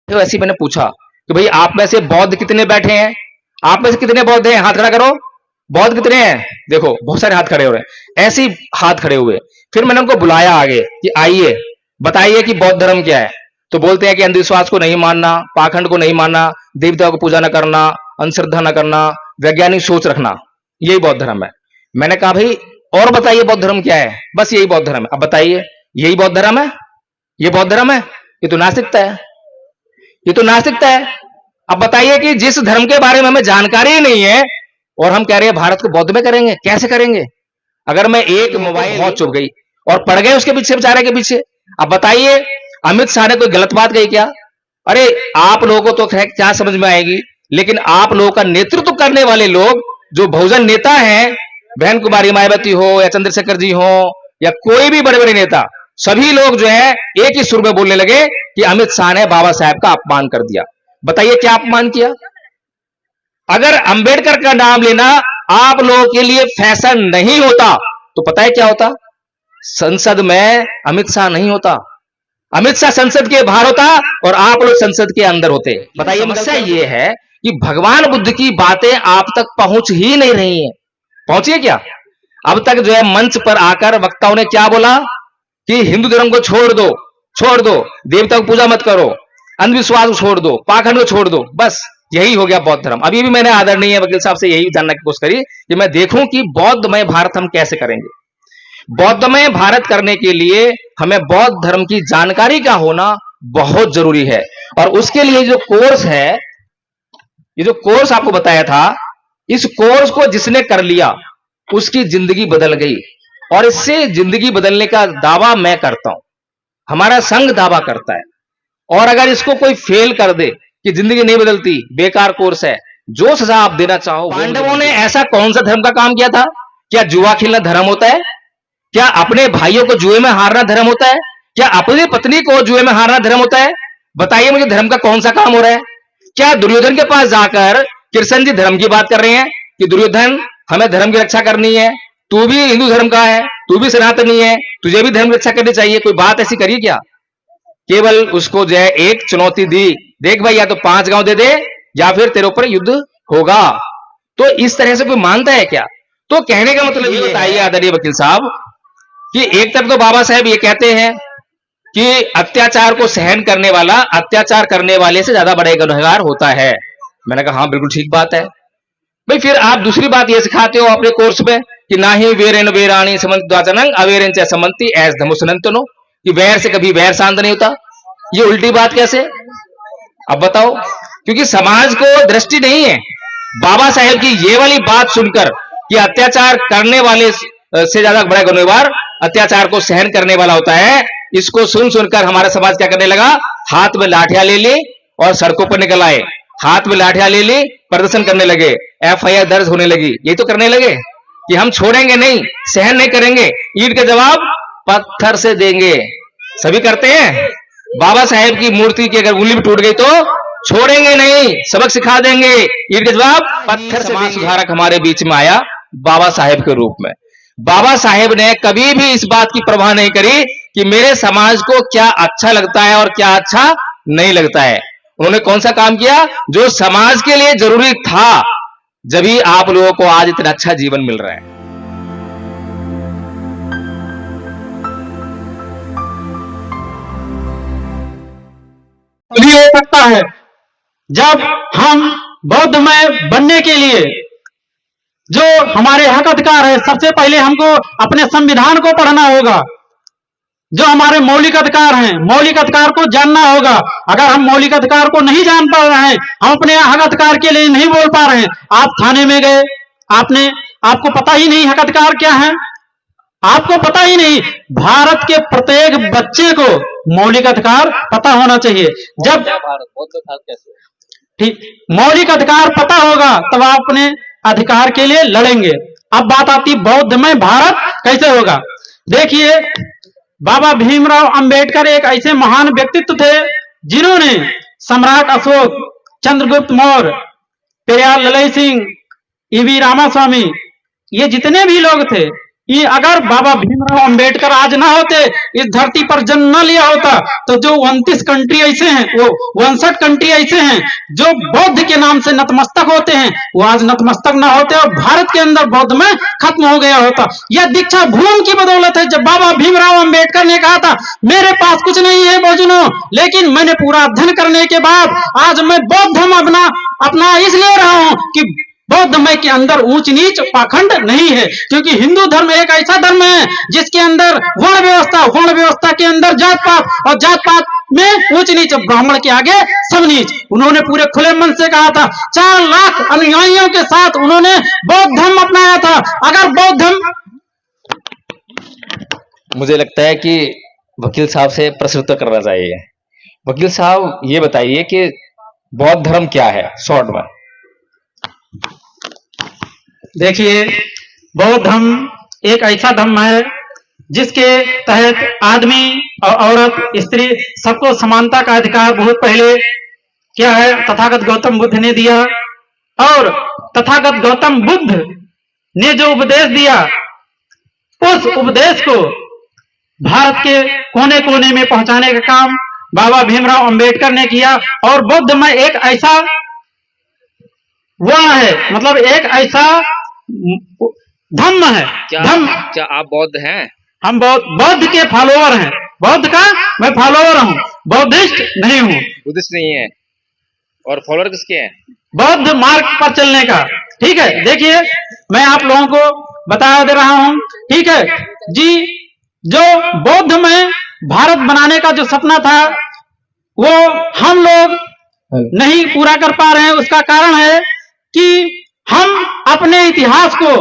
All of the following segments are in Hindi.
तो ऐसे ही मैंने पूछा कि भाई आप में से बौद्ध कितने बैठे हैं, आप में से कितने बौद्ध हैं, हाथ खड़ा करो। बौद्ध कितने हैं, देखो बहुत सारे हाथ खड़े हो रहे हैं, ऐसे ही हाथ खड़े हुए। फिर मैंने उनको बुलाया आगे कि आइए बताइए कि बौद्ध धर्म क्या है। तो बोलते हैं कि अंधविश्वास को नहीं मानना, पाखंड को नहीं मानना, देवताओं को पूजा न करना, अंधश्रद्धा न करना, वैज्ञानिक सोच रखना, यही बौद्ध धर्म है। मैंने कहा भाई और बताइए बौद्ध धर्म क्या है। बस यही बौद्ध धर्म है। अब बताइए यही बौद्ध धर्म है, ये बौद्ध धर्म है, ये तो नास्तिकता है, ये तो नास्तिकता है। अब बताइए कि जिस धर्म के बारे में हमें जानकारी ही नहीं है और हम कह रहे हैं भारत को बौद्ध में करेंगे, कैसे करेंगे। अगर मैं एक मोबाइल बहुत चुप गई और पड़ गए उसके पीछे, बेचारे के पीछे। अब बताइए अमित शाह ने कोई गलत बात कही क्या। अरे आप लोगों को तो क्या समझ में आएगी, लेकिन आप लोगों का नेतृत्व करने वाले लोग जो बहुजन नेता हैं, बहन कुमारी मायावती हो या चंद्रशेखर जी हो या कोई भी बड़े बड़े नेता, सभी लोग जो है एक ही सुर में बोलने लगे कि अमित शाह ने बाबा साहब का अपमान कर दिया। बताइए क्या अपमान किया। अगर अंबेडकर का नाम लेना आप लोगों के लिए फैशन नहीं होता तो पता है क्या होता, संसद में अमित शाह नहीं होता, अमित शाह संसद के बाहर होता और आप लोग संसद के अंदर होते। बताइए समस्या ये है कि भगवान बुद्ध की बातें आप तक पहुंच ही नहीं रही हैं। पहुंचिए क्या। अब तक जो है मंच पर आकर वक्ताओं ने क्या बोला कि हिंदू धर्म को छोड़ दो, छोड़ दो, देवता को पूजा मत करो, अंधविश्वास को छोड़ दो, पाखंड को छोड़ दो। बस यही हो गया बौद्ध धर्म। अभी भी मैंने आदरणीय वकील साहब से यही जानने की कोशिश करी कि मैं देखूं कि बौद्धमय भारत हम कैसे करेंगे। बौद्धमय भारत करने के लिए हमें बौद्ध धर्म की जानकारी का होना बहुत जरूरी है। और उसके लिए जो कोर्स है, ये जो कोर्स आपको बताया था, इस कोर्स को जिसने कर लिया उसकी जिंदगी बदल गई। और इससे जिंदगी बदलने का दावा मैं करता हूं, हमारा संघ दावा करता है। और अगर इसको कोई फेल कर दे कि जिंदगी नहीं बदलती, बेकार कोर्स है, जो सजा आप देना चाहो। पांडवों ने ऐसा कौन सा धर्म का काम किया था। क्या जुआ खेलना धर्म होता है? क्या अपने भाइयों को जुए में हारना धर्म होता है? क्या अपनी पत्नी को जुए में हारना धर्म होता है? बताइए मुझे धर्म का कौन सा काम हो रहा है। क्या दुर्योधन के पास जाकर कृष्ण जी धर्म की बात कर रहे हैं कि दुर्योधन हमें धर्म की रक्षा करनी है, तू भी हिंदू धर्म का है, तू भी सनातनी है, तुझे भी धर्म की रक्षा करनी चाहिए। कोई बात ऐसी करिए क्या। केवल उसको जो है एक चुनौती दी, देख भाई या तो 5 गांव दे दे या फिर तेरे ऊपर युद्ध होगा। तो इस तरह से कोई मानता है क्या। तो कहने का मतलब ये बताइए आदरणीय वकील साहब कि एक तरफ तो बाबा साहब ये कहते हैं कि अत्याचार को सहन करने वाला अत्याचार करने वाले से ज्यादा बड़ा गुनहगार होता है। मैंने कहा हाँ बिल्कुल ठीक बात है। भाई फिर आप दूसरी बात ये सिखाते हो अपने कोर्स में कि ना ही वेरेन वेराणी समंतन अवेरन च समंती एस धमुसनंतनो, कि वैर से कभी वैर शांत नहीं होता। ये उल्टी बात कैसे। अब बताओ, क्योंकि समाज को दृष्टि नहीं है। बाबा साहेब की ये वाली बात सुनकर कि अत्याचार करने वाले से ज्यादा बड़ा गुनहगार अत्याचार को सहन करने वाला होता है, इसको सुन सुनकर हमारा समाज क्या करने लगा, हाथ में लाठियां ले ली और सड़कों पर निकल आए। हाथ में लाठियां ले ली, प्रदर्शन करने लगे, एफआईआर दर्ज होने लगी। यही तो करने लगे कि हम छोड़ेंगे नहीं, सहन नहीं करेंगे, ईंट का जवाब पत्थर से देंगे। सभी करते हैं। बाबा साहेब की मूर्ति की अगर उंगली भी टूट गई तो छोड़ेंगे नहीं, सबक सिखा देंगे, ईंट का जवाब पत्थर से। समाज सुधारक हमारे बीच में आया बाबा साहेब के रूप में। बाबा साहेब ने कभी भी इस बात की परवाह नहीं करी कि मेरे समाज को क्या अच्छा लगता है और क्या अच्छा नहीं लगता है। उन्होंने कौन सा काम किया जो समाज के लिए जरूरी था, जब ही आप लोगों को आज इतना अच्छा जीवन मिल रहा है। तभी हो सकता है जब हम बौद्धमय बनने के लिए जो हमारे हक अधिकार है, सबसे पहले हमको अपने संविधान को पढ़ना होगा। जो हमारे मौलिक अधिकार हैं, मौलिक अधिकार को जानना होगा। अगर हम मौलिक अधिकार को नहीं जान पा रहे हैं, हम अपने हक अधिकार के लिए नहीं बोल पा रहे हैं। आप थाने में गए, आपको पता ही नहीं हक अधिकार क्या है, आपको पता ही नहीं। भारत के प्रत्येक बच्चे को मौलिक अधिकार पता होना चाहिए। जब ठीक मौलिक अधिकार पता होगा तब आप अपने अधिकार के लिए लड़ेंगे। अब बात आती बौद्धमय भारत कैसे होगा। देखिए, बाबा भीमराव अंबेडकर एक ऐसे महान व्यक्तित्व थे जिन्होंने सम्राट अशोक, चंद्रगुप्त मौर्य, पेरियार ललई सिंह, ईवी रामास्वामी, ये जितने भी लोग थे, कि अगर बाबा भीमराव अंबेडकर आज ना होते, इस धरती पर जन्म न लिया होता, तो जो 29 कंट्री ऐसे हैं, वो 59 कंट्री ऐसे हैं जो बौद्ध के नाम से नतमस्तक होते हैं, वो आज नतमस्तक ना होते और भारत के अंदर बौद्ध में खत्म हो गया होता। यह दीक्षा भूमि की बदौलत है। जब बाबा भीमराव अंबेडकर ने कहा था मेरे पास कुछ नहीं है बौद्धों, लेकिन मैंने पूरा अध्ययन करने के बाद आज मैं बौद्ध धर्म अपना इसलिए रहा हूं कि बौद्ध मत के अंदर ऊंच नीच पाखंड नहीं है, क्योंकि हिंदू धर्म एक ऐसा धर्म है जिसके अंदर वर्ण व्यवस्था के अंदर जात पात, और जात पात में ऊंच नीच, ब्राह्मण के आगे सब नीच। उन्होंने पूरे खुले मन से कहा था, 4 लाख अनुयायियों के साथ उन्होंने बौद्ध धर्म अपनाया था। अगर बौद्ध धर्म, मुझे लगता है कि वकील साहब से प्रश्न उत्तर करना चाहिए। वकील साहब ये बताइए कि बौद्ध धर्म क्या है शॉर्ट में। देखिए, बौद्ध धर्म एक ऐसा धर्म है जिसके तहत आदमी और औरत, स्त्री सबको समानता का अधिकार बहुत पहले क्या है तथागत गौतम बुद्ध ने दिया, और तथागत गौतम बुद्ध ने जो उपदेश दिया उस उपदेश को भारत के कोने कोने में पहुंचाने का काम बाबा भीमराव अंबेडकर ने किया। और बौद्ध में एक ऐसा वर्ण है, मतलब एक ऐसा धर्म है। क्या आप बौद्ध हैं? हम बौद्ध के फॉलोअर हैं। बौद्ध का मैं फॉलोअर हूँ, बौद्धिस्ट नहीं हूँ। बुद्धिस्ट नहीं है। और फॉलोअर किसके हैं? बौद्ध मार्ग पर चलने का। ठीक है, देखिए मैं आप लोगों को बता दे रहा हूँ। ठीक है जी, जो बौद्ध में भारत बनाने का जो सपना था वो हम लोग नहीं पूरा कर पा रहे हैं। उसका कारण है कि हम अपने इतिहास को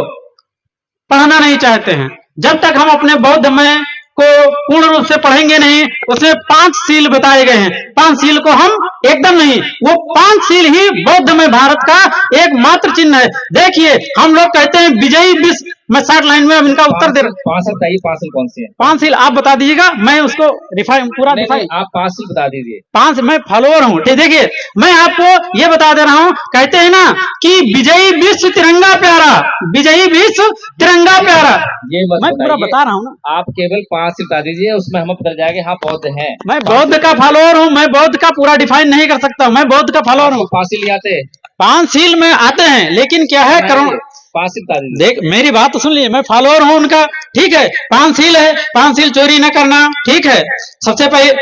पढ़ना नहीं चाहते हैं। जब तक हम अपने बौद्ध में को पूर्ण रूप से पढ़ेंगे नहीं, उसमें 5 सील बताए गए हैं। 5 सील को हम एकदम नहीं, वो 5 सील ही बौद्ध में भारत का एकमात्र चिन्ह है। देखिए, हम लोग कहते हैं विजयी विश्व, मैं 60 लाइन में अब इनका उत्तर दे रहा हूँ। 5 सील, 5 सील कौन सी है? 5 सील आप बता दीजिएगा, मैं उसको पूरा डिफाइन। आप 5 सील बता दीजिए। 5 मैं फॉलोअर हूँ। ठीक, देखिए मैं आपको ये बता दे रहा हूँ। कहते हैं ना कि विजयी विश्व तिरंगा प्यारा, विजयी विश्व तिरंगा प्यारा। ये मैं पूरा बता रहा हूँ ना। आप केवल 5 सील बता दीजिए, उसमें हमें पता जाएगा हाँ बौद्ध हैं। मैं बौद्ध का फॉलोअर हूँ, मैं बौद्ध का पूरा डिफाइन नहीं कर सकता। मैं बौद्ध का फॉलोअर हूँ। 5 सील आते? 5 सील में आते हैं, लेकिन क्या है करोड़ 5 सील बता दीजिए। देख मेरी बात तो सुन लीजिए, मैं फॉलोअर हूँ उनका। ठीक है, 5 सील है। 5 सील चोरी न करना। ठीक है, सबसे पहले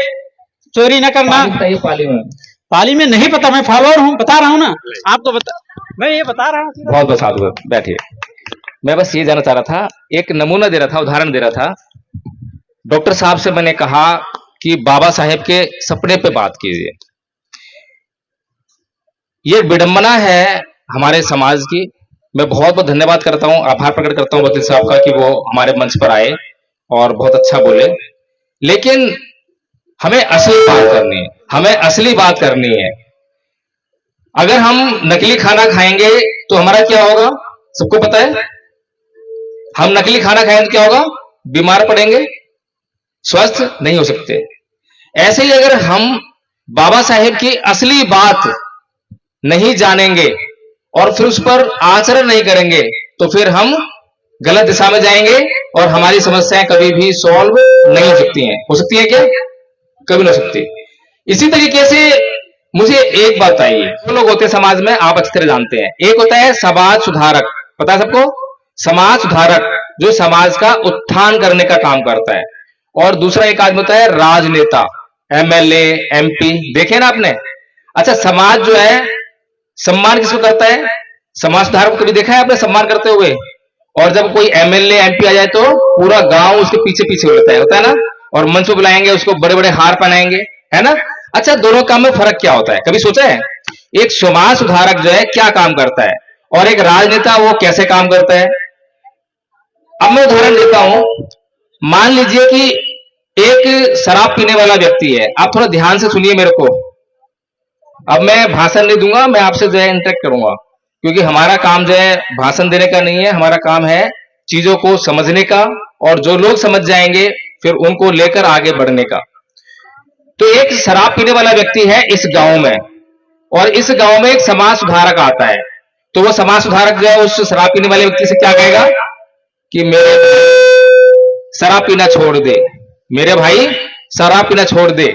चोरी न करना। पाली में नहीं पता, मैं फॉलोअर हूँ, बता रहा हूँ ना आपको। मैं ये बता रहा हूँ। बहुत बहुत साधु, बैठिए। मैं बस ये जानना चाह रहा था, एक नमूना दे रहा था, उदाहरण दे रहा था। डॉक्टर साहब से मैंने कहा कि बाबा साहेब के सपने पे बात कीजिए। ये विडंबना है हमारे समाज की। मैं बहुत बहुत धन्यवाद करता हूं, आभार प्रकट करता हूं वकील साहब का कि वो हमारे मंच पर आए और बहुत अच्छा बोले। लेकिन हमें असली बात करनी है, हमें असली बात करनी है। अगर हम नकली खाना खाएंगे तो हमारा क्या होगा, सबको पता है। हम नकली खाना खाएंगे तो क्या होगा, बीमार पड़ेंगे, स्वस्थ नहीं हो सकते। ऐसे ही अगर हम बाबा साहेब की असली बात नहीं जानेंगे और फिर उस पर आचरण नहीं करेंगे तो फिर हम गलत दिशा में जाएंगे और हमारी समस्याएं कभी भी सॉल्व नहीं हो सकती हैं। हो सकती है क्या? कभी नहीं हो सकती। इसी तरीके से मुझे एक बात बताइए, 2 लोग होते हैं समाज में, आप अच्छी तरह जानते हैं। एक होता है समाज सुधारक, पता है सबको, समाज सुधारक जो समाज का उत्थान करने का काम करता है। और दूसरा एक आदमी होता है राजनेता, एमएलए, एमपी, देखे ना आपने। अच्छा, समाज जो है सम्मान किसको करता है? समाज सुधारक को कभी देखा है आपने सम्मान करते हुए? और जब कोई एमएलए, एमपी आ जाए तो पूरा गांव उसके पीछे पीछे होता है ना, और मंच पर बुलाएंगे उसको, बड़े बड़े हार पहनाएंगे, है ना। अच्छा, दोनों काम में फर्क क्या होता है, कभी सोचा है? एक समाज सुधारक जो है क्या काम करता है और एक राजनेता वो कैसे काम करता है? अब मैं उदाहरण देता हूं। मान लीजिए कि एक शराब पीने वाला व्यक्ति है। आप थोड़ा ध्यान से सुनिए मेरे को। अब मैं भाषण नहीं दूंगा, मैं आपसे जो है इंटरेक्ट करूंगा, क्योंकि हमारा काम जो है भाषण देने का नहीं है, हमारा काम है चीजों को समझने का, और जो लोग समझ जाएंगे फिर उनको लेकर आगे बढ़ने का। तो एक शराब पीने वाला व्यक्ति है इस गांव में, और इस गांव में एक समाज सुधारक आता है। तो वो समाज सुधारक जो है उस शराब पीने वाले व्यक्ति से क्या कहेगा? कि मेरे भाई शराब पीना छोड़ दे, मेरे भाई शराब पीना छोड़ दे,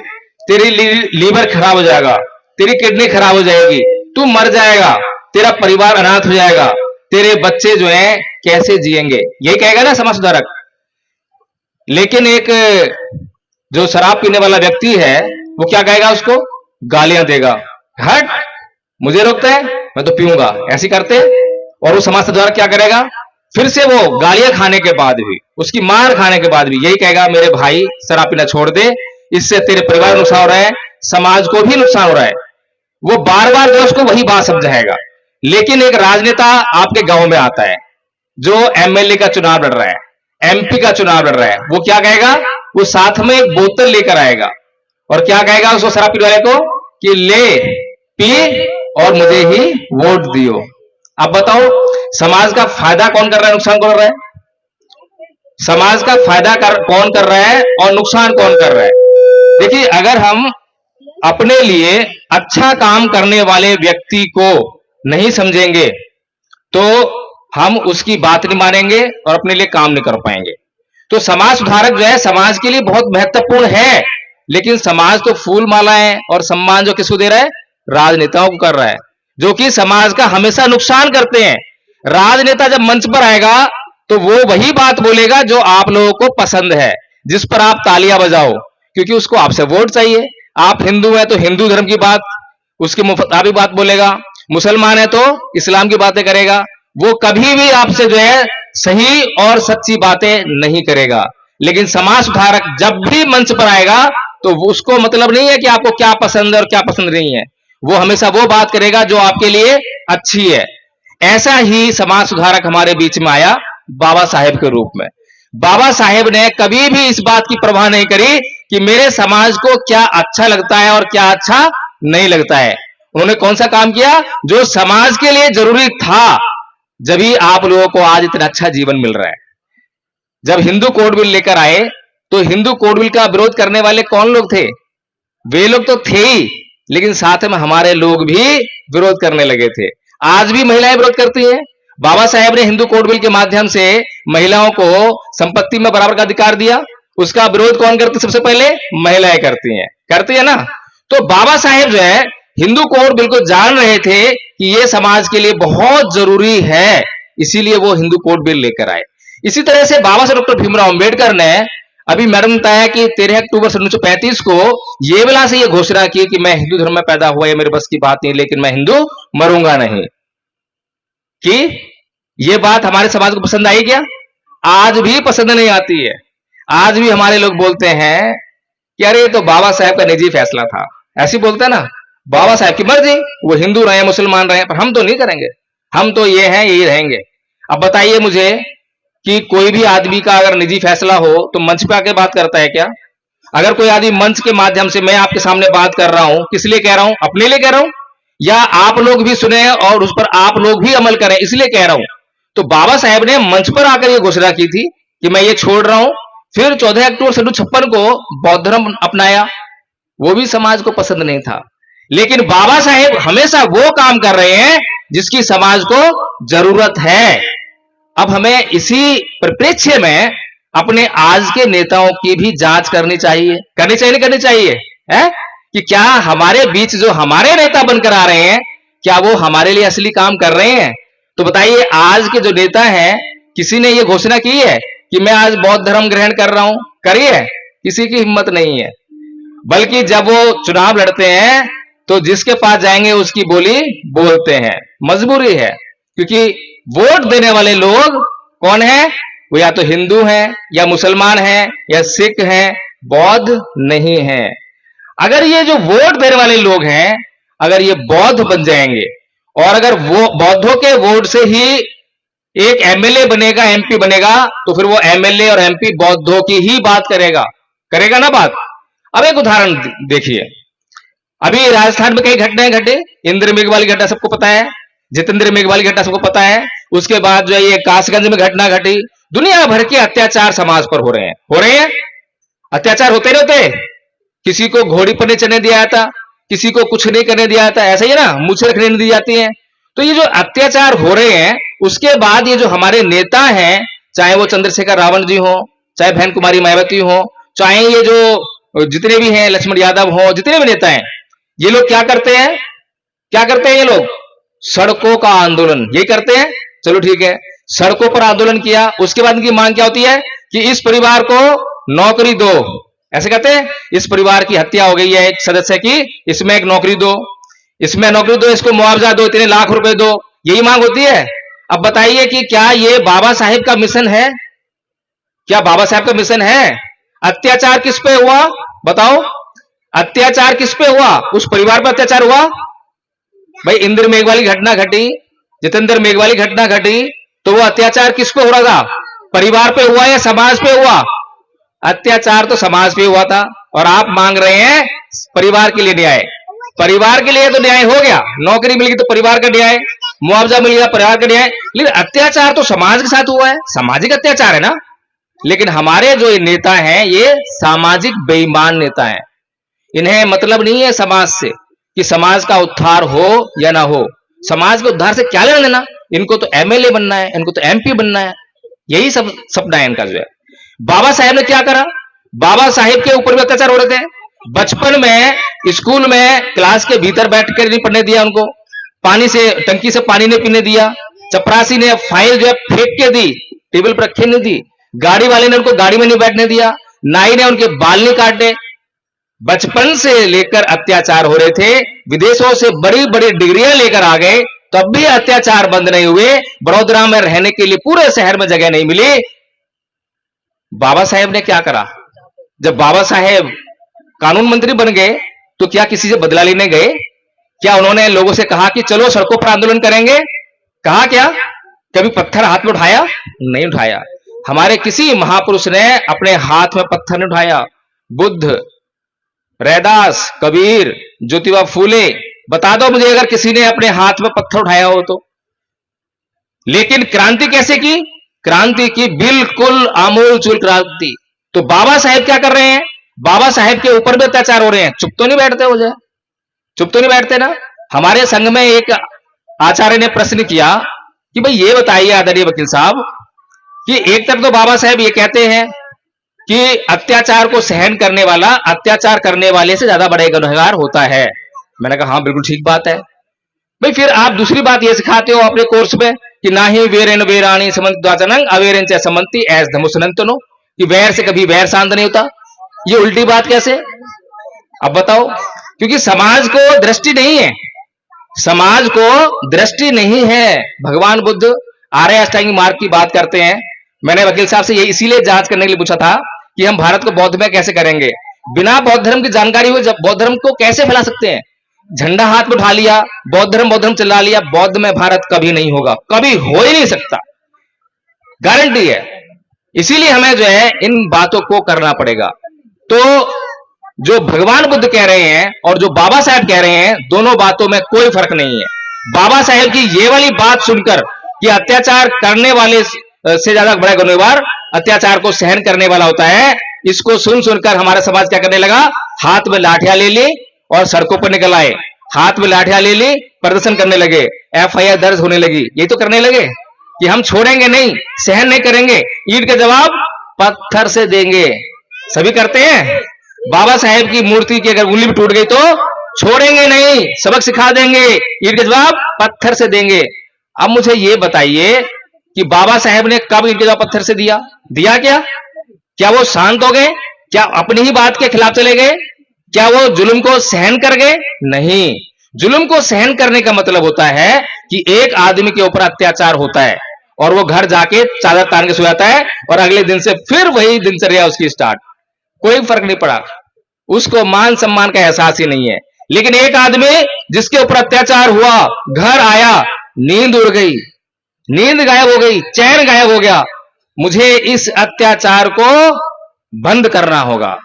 तेरी लीवर खराब हो जाएगा, तेरी किडनी खराब हो जाएगी, तू मर जाएगा, तेरा परिवार अनाथ हो जाएगा, तेरे बच्चे जो हैं कैसे जिएंगे, यही कहेगा ना समाज सुधारक। लेकिन एक जो शराब पीने वाला व्यक्ति है वो क्या कहेगा, उसको गालियां देगा, हट मुझे रोकता है, मैं तो पीऊंगा, ऐसी करते हैं। और वो समाज सुधारक क्या करेगा, फिर से वो गालियां खाने के बाद भी, उसकी मार खाने के बाद भी यही कहेगा, मेरे भाई शराब पीना छोड़ दे, इससे तेरे परिवार को नुकसान हो रहा है, समाज को भी नुकसान हो रहा है। वो बार बार जो उसको वही बात समझाएगा। लेकिन एक राजनेता आपके गांव में आता है जो एमएलए का चुनाव लड़ रहा है, एमपी का चुनाव लड़ रहा है, वो क्या कहेगा, वो साथ में एक बोतल लेकर आएगा और क्या कहेगा उसको शराब पीने वाले को कि ले पी और मुझे ही वोट दियो। अब बताओ समाज का फायदा कौन कर रहा है, नुकसान कौन कर रहा है? समाज का फायदा कौन कर रहा है और नुकसान कौन कर रहा है? देखिए, अगर हम अपने लिए अच्छा काम करने वाले व्यक्ति को नहीं समझेंगे तो हम उसकी बात नहीं मानेंगे और अपने लिए काम नहीं कर पाएंगे। तो समाज सुधारक जो है समाज के लिए बहुत महत्वपूर्ण है, लेकिन समाज तो फूल मालाएं और सम्मान जो किसको दे रहा है, राजनेताओं को कर रहा है, जो कि समाज का हमेशा नुकसान करते हैं। राजनेता जब मंच पर आएगा तो वो वही बात बोलेगा जो आप लोगों को पसंद है, जिस पर आप तालियां बजाओ, क्योंकि उसको आपसे वोट चाहिए। आप हिंदू हैं तो हिंदू धर्म की बात, उसके मुताबिक बात बोलेगा, मुसलमान है तो इस्लाम की बातें करेगा। वो कभी भी आपसे जो है सही और सच्ची बातें नहीं करेगा। लेकिन समाज सुधारक जब भी मंच पर आएगा तो उसको मतलब नहीं है कि आपको क्या पसंद है और क्या पसंद नहीं है, वो हमेशा वो बात करेगा जो आपके लिए अच्छी है। ऐसा ही समाज सुधारक हमारे बीच में आया बाबा साहेब के रूप में। बाबा साहेब ने कभी भी इस बात की परवाह नहीं करी कि मेरे समाज को क्या अच्छा लगता है और क्या अच्छा नहीं लगता है। उन्होंने कौन सा काम किया, जो समाज के लिए जरूरी था, जब ही आप लोगों को आज इतना अच्छा जीवन मिल रहा है। जब हिंदू कोड बिल लेकर आए तो हिंदू कोड बिल का विरोध करने वाले कौन लोग थे, वे लोग तो थे ही, लेकिन साथ में हमारे लोग भी विरोध करने लगे थे। आज भी महिलाएं विरोध करती हैं। बाबा साहेब ने हिंदू कोड बिल के माध्यम से महिलाओं को संपत्ति में बराबर का अधिकार दिया, उसका विरोध कौन करती, सबसे पहले महिलाएं करती है ना। तो बाबा साहेब जो है हिंदू कोड बिल को जान रहे थे कि यह समाज के लिए बहुत जरूरी है, इसीलिए वो हिंदू कोड बिल लेकर आए। इसी तरह से बाबा साहब डॉक्टर भीमराव अंबेडकर ने अभी मैडम बताया कि 13 अक्टूबर 1935 को ये वाला से ये घोषणा की कि मैं हिंदू धर्म में पैदा हुआ, ये मेरे बस की बात नहीं, लेकिन मैं हिंदू मरूंगा नहीं। कि ये बात हमारे समाज को पसंद आई क्या? आज भी पसंद नहीं आती है। आज भी हमारे लोग बोलते हैं कि अरे ये तो बाबा साहब का निजी फैसला था, ऐसे बोलते हैं ना, बाबा साहब की मर्जी, वो हिंदू रहे मुसलमान रहे, पर हम तो नहीं करेंगे, हम तो ये हैं यही रहेंगे। अब बताइए मुझे कि कोई भी आदमी का अगर निजी फैसला हो तो मंच पे आके बात करता है क्या? अगर कोई आदमी मंच के माध्यम से, मैं आपके सामने बात कर रहा हूं, किस लिए कह रहा हूं, अपने लिए कह रहा हूं या आप लोग भी सुने और उस पर आप लोग भी अमल करें, इसलिए कह रहा हूं। तो बाबा साहेब ने मंच पर आकर यह घोषणा की थी कि मैं ये छोड़ रहा हूं। फिर 14 अक्टूबर 1956 को बौद्ध धर्म अपनाया, वो भी समाज को पसंद नहीं था। लेकिन बाबा साहेब हमेशा वो काम कर रहे हैं जिसकी समाज को जरूरत है। अब हमें इसी परिप्रेक्ष्य में अपने आज के नेताओं की भी जांच करनी चाहिए, नहीं करनी चाहिए है कि क्या हमारे बीच जो हमारे नेता बनकर आ रहे हैं, क्या वो हमारे लिए असली काम कर रहे हैं? तो बताइए, आज के जो नेता हैं, किसी ने ये घोषणा की है कि मैं आज बौद्ध धर्म ग्रहण कर रहा हूं? करी है? किसी की हिम्मत नहीं है। बल्कि जब वो चुनाव लड़ते हैं तो जिसके पास जाएंगे उसकी बोली बोलते हैं। मजबूरी है, क्योंकि वोट देने वाले लोग कौन है, वो या तो हिंदू हैं या मुसलमान हैं या सिख हैं, बौद्ध नहीं हैं। अगर ये जो वोट देने वाले लोग हैं, अगर ये बौद्ध बन जाएंगे और अगर वो बौद्धों के वोट से ही एक एमएलए बनेगा, एमपी बनेगा, तो फिर वो एमएलए और एमपी बौद्धों की ही बात करेगा ना बात। अब एक उदाहरण देखिए, अभी राजस्थान में कई घटनाएं घटे, इंद्र मेघवाल की घटना सबको पता है, जितेंद्र मेघवाल की घटना सबको पता है। उसके बाद जो है ये कासगंज में घटना घटी। दुनिया भर के अत्याचार समाज पर हो रहे हैं। अत्याचार होते रहते, किसी को घोड़ी पर नहीं चढ़ने दिया जाता, किसी को कुछ नहीं करने दिया जाता, ऐसा ही है ना, मुझे रखने नहीं दी जाती है। तो ये जो अत्याचार हो रहे हैं, उसके बाद ये जो हमारे नेता हैं चाहे वो चंद्रशेखर रावण जी हो, चाहे बहन कुमारी मायावती हो, चाहे ये जो जितने भी हैं लक्ष्मण यादव हो, जितने भी नेता हैं, ये लोग क्या करते हैं? क्या करते हैं ये लोग? सड़कों का आंदोलन, यही करते हैं। चलो ठीक है, सड़कों पर आंदोलन किया, उसके बाद इनकी मांग क्या होती है कि इस परिवार को नौकरी दो। ऐसे कहते हैं, इस परिवार की हत्या हो गई है एक सदस्य की, इसमें एक नौकरी दो, इसमें नौकरी दो, इसको मुआवजा दो, इतने लाख रुपए दो, यही मांग होती है। अब बताइए कि क्या ये बाबा साहेब का मिशन है? क्या बाबा साहेब का मिशन है? अत्याचार किस पे हुआ बताओ? अत्याचार किस पे हुआ? उस परिवार पर अत्याचार हुआ। भाई इंद्र मेघवाली घटना घटी, जितेंद्र मेघवाली घटना घटी, तो वो अत्याचार किस पे हो रहा था? परिवार पे हुआ या समाज पे हुआ? अत्याचार तो समाज पे हुआ था, और आप मांग रहे हैं परिवार के लिए न्याय। परिवार के लिए तो न्याय हो गया, नौकरी मिल गई तो परिवार का न्याय, मुआवजा मिल गया परिवार का न्याय, लेकिन अत्याचार तो समाज के साथ हुआ है, सामाजिक अत्याचार है ना। लेकिन हमारे जो ये नेता हैं, ये सामाजिक बेईमान नेता हैं। इन्हें मतलब नहीं है समाज से कि समाज का उद्धार हो या ना हो। समाज के उद्धार से क्या लेना देना? इनको तो एमएलए बनना है, इनको तो एमपी बनना है, यही सब सपना है इनका जो है। बाबा साहेब ने क्या करा? बाबा साहेब के ऊपर भी अत्याचार हो रहे थे। बचपन में स्कूल में क्लास के भीतर बैठ कर नहीं पढ़ने दिया उनको, पानी से टंकी से पानी नहीं पीने दिया, चपरासी ने फाइल जो है फेंक के दी, टेबल पर रखे नहीं दी, गाड़ी वाले ने उनको गाड़ी में नहीं बैठने दिया, नाई ने उनके बाल नहीं काटे। बचपन से लेकर अत्याचार हो रहे थे, विदेशों से बड़ी बड़ी डिग्रियां लेकर आ गए, तब भी अत्याचार बंद नहीं हुए। बड़ोदरा में रहने के लिए पूरे शहर में जगह नहीं मिली। बाबा साहेब ने क्या करा? जब बाबा साहेब कानून मंत्री बन गए तो क्या किसी से बदला लेने गए? क्या उन्होंने लोगों से कहा कि चलो सड़कों पर आंदोलन करेंगे? कहा क्या? कभी पत्थर हाथ में उठाया? नहीं उठाया। हमारे किसी महापुरुष ने अपने हाथ में पत्थर नहीं उठाया। बुद्ध, रैदास, कबीर, ज्योतिबा फूले, बता दो मुझे अगर किसी ने अपने हाथ में पत्थर उठाया हो तो। लेकिन क्रांति कैसे की? क्रांति की बिल्कुल आमूल चूल क्रांति। तो बाबा साहेब क्या कर रहे हैं? बाबा साहेब के ऊपर भी अत्याचार हो रहे हैं, चुप तो नहीं बैठते हो जाए, चुप तो नहीं बैठते ना। हमारे संघ में एक आचार्य ने प्रश्न किया कि भाई ये बताइए आदरणीय वकील साहब कि एक तरफ तो बाबा साहेब ये कहते हैं कि अत्याचार को सहन करने वाला अत्याचार करने वाले से ज्यादा बड़ा गुनहगार होता है। मैंने कहा हाँ बिल्कुल ठीक बात है। भाई फिर आप दूसरी बात ये सिखाते हो अपने कोर्स में कि ना ही वेरेन वेराणी समन्त अवेरन च समन्ति एस धमुसनंतनो, कि वैर से कभी वैर शांत नहीं होता। ये उल्टी बात कैसे? अब बताओ। क्योंकि समाज को दृष्टि नहीं है, समाज को दृष्टि नहीं है। भगवान बुद्ध आर्य अष्टांगिक मार्ग की बात करते हैं। मैंने वकील साहब से ये इसीलिए जांच करने के लिए पूछा था कि हम भारत को बौद्ध में कैसे करेंगे। बिना बौद्ध धर्म की जानकारी हुए जब बौद्ध धर्म को कैसे फैला सकते हैं? झंडा हाथ में उठा लिया, बौद्ध धर्म चला लिया, बौद्ध में भारत कभी नहीं होगा, कभी हो ही नहीं सकता, गारंटी है। इसीलिए हमें जो है इन बातों को करना पड़ेगा। तो जो भगवान बुद्ध कह रहे हैं और जो बाबा साहेब कह रहे हैं, दोनों बातों में कोई फर्क नहीं है। बाबा साहेब की ये वाली बात सुनकर कि अत्याचार करने वाले से ज्यादा बड़ा गुनहगार अत्याचार को सहन करने वाला होता है, इसको सुन सुनकर हमारा समाज क्या करने लगा? हाथ में लाठियां ले ली और सड़कों पर निकल आए। हाथ में लाठियां ले ली, प्रदर्शन करने लगे, एफआईआर दर्ज होने लगी। यही तो करने लगे कि हम छोड़ेंगे नहीं, सहन नहीं करेंगे, ईंट का जवाब पत्थर से देंगे। सभी करते हैं। बाबा साहेब की मूर्ति की अगर उंगली भी टूट गई तो छोड़ेंगे नहीं, सबक सिखा देंगे, ईंट का जवाब पत्थर से देंगे। अब मुझे ये बताइए कि बाबा साहेब ने कब ईंट का जवाब पत्थर से दिया? दिया क्या? क्या वो शांत हो गए? क्या अपनी ही बात के खिलाफ चले गए? क्या वो जुल्म को सहन कर गए? नहीं। जुल्म को सहन करने का मतलब होता है कि एक आदमी के ऊपर अत्याचार होता है और वो घर जाके चादर तान के सो जाता है और अगले दिन से फिर वही दिनचर्या उसकी स्टार्ट, कोई फर्क नहीं पड़ा, उसको मान सम्मान का एहसास ही नहीं है। लेकिन एक आदमी जिसके ऊपर अत्याचार हुआ, घर आया, नींद उड़ गई, नींद गायब हो गई, चैन गायब हो गया, मुझे इस अत्याचार को बंद करना होगा।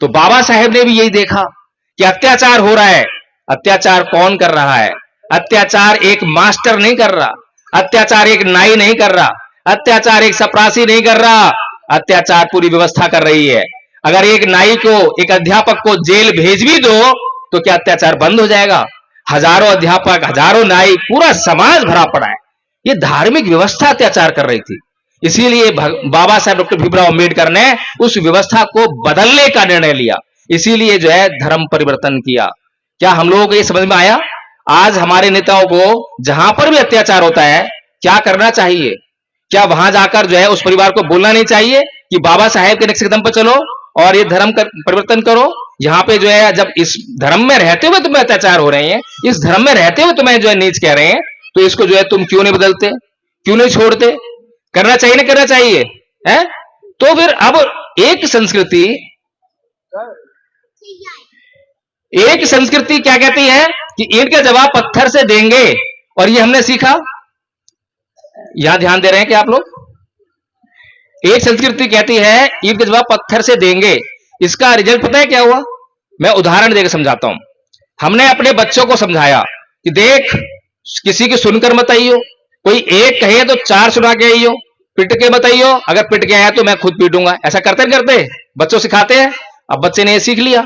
तो बाबा साहेब ने भी यही देखा कि अत्याचार हो रहा है। अत्याचार कौन कर रहा है? अत्याचार एक मास्टर नहीं कर रहा, अत्याचार एक नाई नहीं कर रहा, अत्याचार एक चपरासी नहीं कर रहा, अत्याचार पूरी व्यवस्था कर रही है। अगर एक नाई को, एक अध्यापक को जेल भेज भी दो तो क्या अत्याचार बंद हो जाएगा? हजारों अध्यापक, हजारों नाई, पूरा समाज भरा पड़ा है। ये धार्मिक व्यवस्था अत्याचार कर रही थी। इसीलिए बाबा साहेब डॉक्टर भीमराव अंबेडकर ने उस व्यवस्था को बदलने का निर्णय लिया, इसीलिए जो है धर्म परिवर्तन किया। क्या हम लोगों को ये समझ में आया? आज हमारे नेताओं को जहां पर भी अत्याचार होता है क्या करना चाहिए? क्या वहां जाकर जो है उस परिवार को बोलना नहीं चाहिए कि बाबा साहेब के नक्शे कदम पर चलो और ये धर्म परिवर्तन करो? यहाँ पे जो है जब इस धर्म में रहते हुए तुम्हें अत्याचार हो रहे हैं, इस धर्म में रहते हुए तुम्हें जो है नीच कह रहे हैं, तो इसको जो है तुम क्यों नहीं बदलते, क्यों नहीं छोड़ते? करना चाहिए ना करना चाहिए है? तो फिर अब एक संस्कृति क्या कहती है कि ईंट का जवाब पत्थर से देंगे, और ये हमने सीखा। यहां ध्यान दे रहे हैं कि आप लोग? एक संस्कृति कहती है ईंट का जवाब पत्थर से देंगे। इसका रिजल्ट पता है क्या हुआ? मैं उदाहरण देकर समझाता हूं। हमने अपने बच्चों को समझाया कि देख, किसी की सुनकर मत आइयो, कोई एक कहे तो चार सुना के आइयो, पिट के मत आइयो, अगर पिट के आया तो मैं खुद पीटूंगा। ऐसा करते करते बच्चों सिखाते हैं। अब बच्चे ने ये सीख लिया।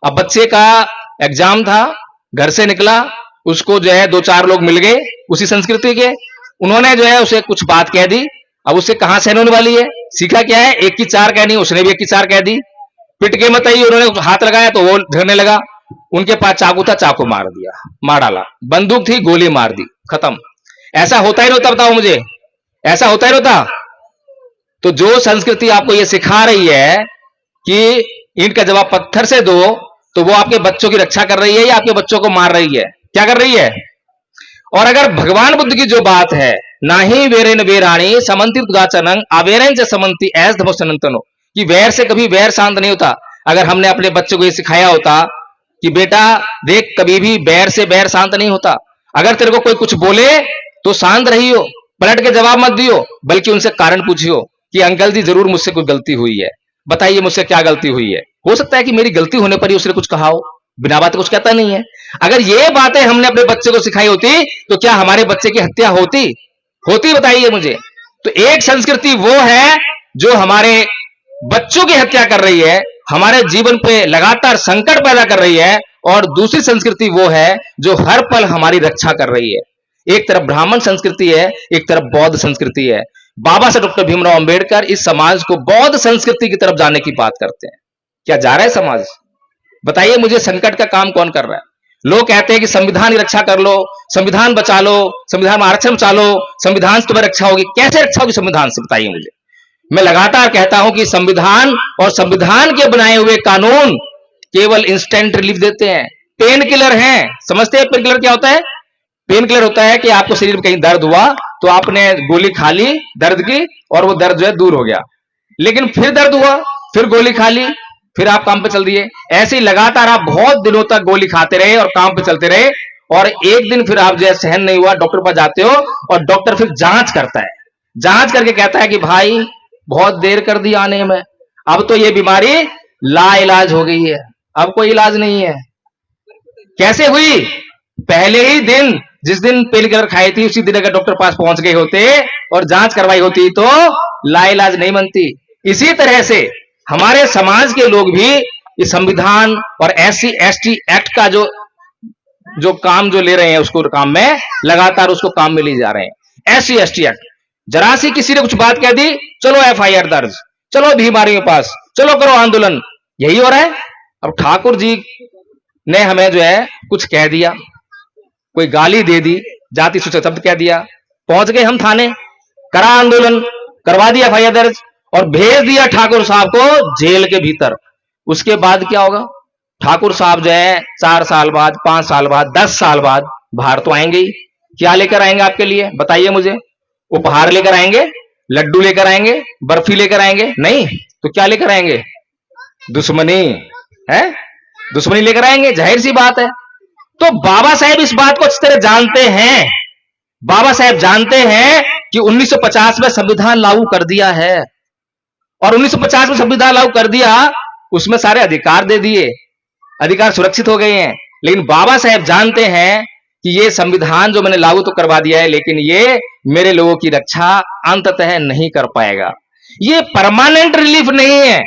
अब बच्चे का एग्जाम था, घर से निकला, उसको जो है दो चार लोग मिल गए उसी संस्कृति के, उन्होंने जो है उसे कुछ बात कह दी। अब उससे कहां सहन होने वाली है? सीखा क्या है? एक की चार कहनी, उसने भी एक की चार कह दी। पिट के मत आइए, उन्होंने हाथ लगाया तो वो झगड़ने लगा। उनके पास चाकू था, चाकू मार दिया, मार डाला। बंदूक थी, गोली मार दी, खत्म। ऐसा होता ही होता? बताओ मुझे, ऐसा होता ही होता? तो जो संस्कृति आपको ये सिखा रही है कि ईंट का जवाब पत्थर से दो, तो वो आपके बच्चों की रक्षा कर रही है या आपके बच्चों को मार रही है? क्या कर रही है? और अगर भगवान बुद्ध की जो बात है, ना ही वेरेन वेराणी समंति दुदाचनंग अवेरन च समंति ऐस धमो सनंतनो, कि वैर से कभी वैर शांत नहीं होता। अगर हमने अपने बच्चों को ये सिखाया होता कि बेटा देख, कभी भी बैर से बैर शांत नहीं होता, अगर तेरे को कोई कुछ बोले तो शांत रहियो, पलट के जवाब मत दियो, बल्कि उनसे कारण पूछियो कि अंकल जी जरूर मुझसे कोई गलती हुई है, बताइए मुझसे क्या गलती हुई है। हो सकता है कि मेरी गलती होने पर ही उसने कुछ कहा हो, बिना बात कुछ कहता नहीं है। अगर ये बातें हमने अपने बच्चे को सिखाई होती तो क्या हमारे बच्चे की हत्या होती? बताइए मुझे। तो एक संस्कृति वो है जो हमारे बच्चों की हत्या कर रही है, हमारे जीवन पे लगातार संकट पैदा कर रही है, और दूसरी संस्कृति वो है जो हर पल हमारी रक्षा कर रही है। एक तरफ ब्राह्मण संस्कृति है, एक तरफ बौद्ध संस्कृति है। बाबा साहब डॉक्टर भीमराव अंबेडकर इस समाज को बौद्ध संस्कृति की तरफ जाने की बात करते हैं। क्या जा रहा है समाज? बताइए मुझे, संकट का काम कौन कर रहा है? लोग कहते हैं कि संविधान की रक्षा कर लो, संविधान बचा लो, संविधान में आरक्षण बचा लो, संविधान से तुम्हें रक्षा होगी। कैसे रक्षा होगी संविधान से? बताइए मुझे। मैं लगातार कहता हूं कि संविधान और संविधान के बनाए हुए कानून केवल इंस्टेंट रिलीफ देते हैं, पेन किलर हैं। समझते हैं पेन किलर क्या होता है? पेन किलर होता है कि आपको शरीर में कहीं दर्द हुआ तो आपने गोली खा ली दर्द की, और वो दर्द जो है दूर हो गया। लेकिन फिर दर्द हुआ, फिर गोली खा ली, फिर आप काम पे चल दिए। ऐसे ही लगातार आप बहुत दिनों तक गोली खाते रहे और काम पे चलते रहे, और एक दिन फिर आप जो है सहन नहीं हुआ, डॉक्टर पास जाते हो, और डॉक्टर फिर जांच करता है, जांच करके कहता है कि भाई बहुत देर कर दी आने में, अब तो ये बीमारी लाइलाज हो गई है, अब कोई इलाज नहीं है। कैसे हुई? पहले ही दिन, जिस दिन पेन किलर खाई थी, उसी दिन अगर डॉक्टर पास पहुंच गए होते और जांच करवाई होती तो लाइलाज नहीं बनती। इसी तरह से हमारे समाज के लोग भी इस संविधान और SC ST एक्ट का जो काम जो ले रहे हैं, उसको काम में लगातार उसको काम में ले जा रहे हैं। SC ST एक्ट, जरा सी किसी ने कुछ बात कह दी, चलो FIR दर्ज, चलो भीमारियों पास, चलो करो आंदोलन। यही हो रहा है। अब ठाकुर जी ने हमें जो है कुछ कह दिया, कोई गाली दे दी, जाति सूचक शब्द कह दिया, पहुंच गए हम थाने, करा आंदोलन, करवा दिया FIR दर्ज और भेज दिया ठाकुर साहब को जेल के भीतर। उसके बाद क्या होगा? ठाकुर साहब जो है 4 साल बाद, 5 साल बाद, 10 साल बाद बाहर तो आएंगे ही। क्या लेकर आएंगे आपके लिए? बताइए मुझे। उपहार लेकर आएंगे, लड्डू लेकर आएंगे, बर्फी लेकर आएंगे? नहीं, तो क्या लेकर आएंगे? दुश्मनी है, दुश्मनी लेकर आएंगे, जाहिर सी बात है। तो बाबा साहेब इस बात को अच्छी तरह जानते हैं। बाबा साहेब जानते हैं कि 1950 में संविधान लागू कर दिया है, और 1950 में संविधान लागू कर दिया, उसमें सारे अधिकार दे दिए, अधिकार सुरक्षित हो गए हैं। लेकिन बाबा साहेब जानते हैं कि ये संविधान जो मैंने लागू तो करवा दिया है, लेकिन ये मेरे लोगों की रक्षा अंततः नहीं कर पाएगा। ये परमानेंट रिलीफ नहीं है,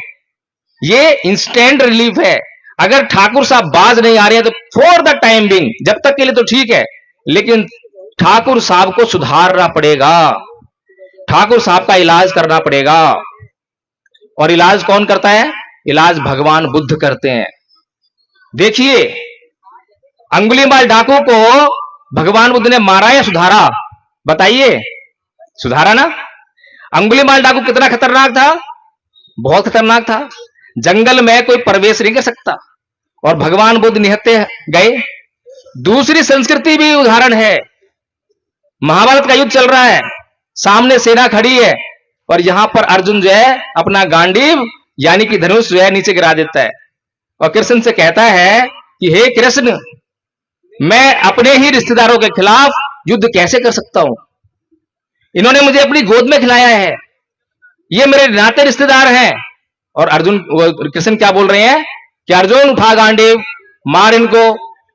ये इंस्टेंट रिलीफ है। अगर ठाकुर साहब बाज नहीं आ रहे हैं तो फॉर द टाइम बिंग, जब तक के लिए तो ठीक है, लेकिन ठाकुर साहब को सुधारना पड़ेगा। ठाकुर साहब का इलाज करना पड़ेगा। और इलाज कौन करता है? इलाज भगवान बुद्ध करते हैं। देखिए, अंगुलीमाल डाकू को भगवान बुद्ध ने मारा या सुधारा? बताइए, सुधारा ना। अंगुलीमाल डाकू कितना खतरनाक था? बहुत खतरनाक था। जंगल में कोई प्रवेश नहीं कर सकता और भगवान बुद्ध निहत्ते गए। दूसरी संस्कृति भी उदाहरण है। महाभारत का युद्ध चल रहा है, सामने सेना खड़ी है और यहां पर अर्जुन जो है अपना गांडीव यानी कि धनुष जो है नीचे गिरा देता है और कृष्ण से कहता है कि हे कृष्ण, मैं अपने ही रिश्तेदारों के खिलाफ युद्ध कैसे कर सकता हूं? इन्होंने मुझे अपनी गोद में खिलाया है, ये मेरे नाते रिश्तेदार हैं। और अर्जुन कृष्ण क्या बोल रहे हैं कि अर्जुन उठा गांडीव, मार इनको,